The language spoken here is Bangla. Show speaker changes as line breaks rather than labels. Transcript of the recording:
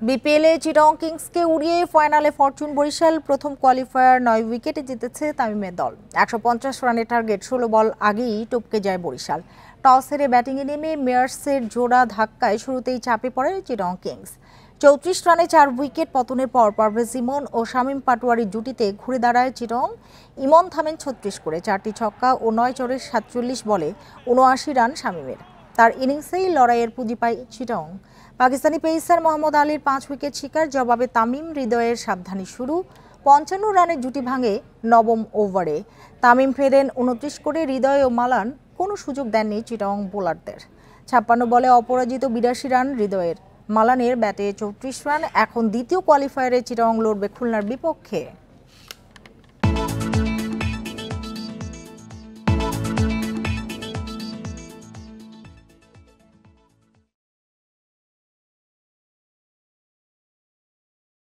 বিপিএলে চিটাগং কিংসকে উড়িয়ে ফাইনালে ফরচুন বরিশাল। প্রথম কোয়ালিফায়ার 9 উইকেটে জিতেছে তামিমের দল। 150 রানের টার্গেট 16 বল আগেই টপকে যায় বরিশাল। টস হেরে ব্যাটিংয়ে নেমে মেয়ার্সের জোড়া ধাক্কায় শুরুতেই চাপে পড়ে চিটাগং কিংস। 34 রানে 4 উইকেট পতনের পর পারভেজ ইমন ও শামীম পাটোয়ারির জুটিতে ঘুরে দাঁড়ায় চিটাগং। ইমন থামেন 36 করে, 4টি ছক্কা ও 9 চড়ে 47 বলে 79 রান শামীমের। তার ইনিংসেই লড়াইয়ের পুঁজি পায় চিটাগং। পাকিস্তানি পেসার মোহাম্মদ আলীর 5 উইকেট শিকার, জবাবে তামিম হৃদয়ের সাবধানী শুরু। 55 রানের জুটি ভাঙে নবম ওভারে। তামিম ফেরেন 29 করে, হৃদয় ও মালান কোনো সুযোগ দেননি চিটাগং বোলারদের। 56 বলে অপরাজিত 82 রান হৃদয়ের। মালানের ব্যাটে 34 রান। এখন দ্বিতীয় কোয়ালিফায়ারে চিটাগং লড়বে খুলনার বিপক্ষে।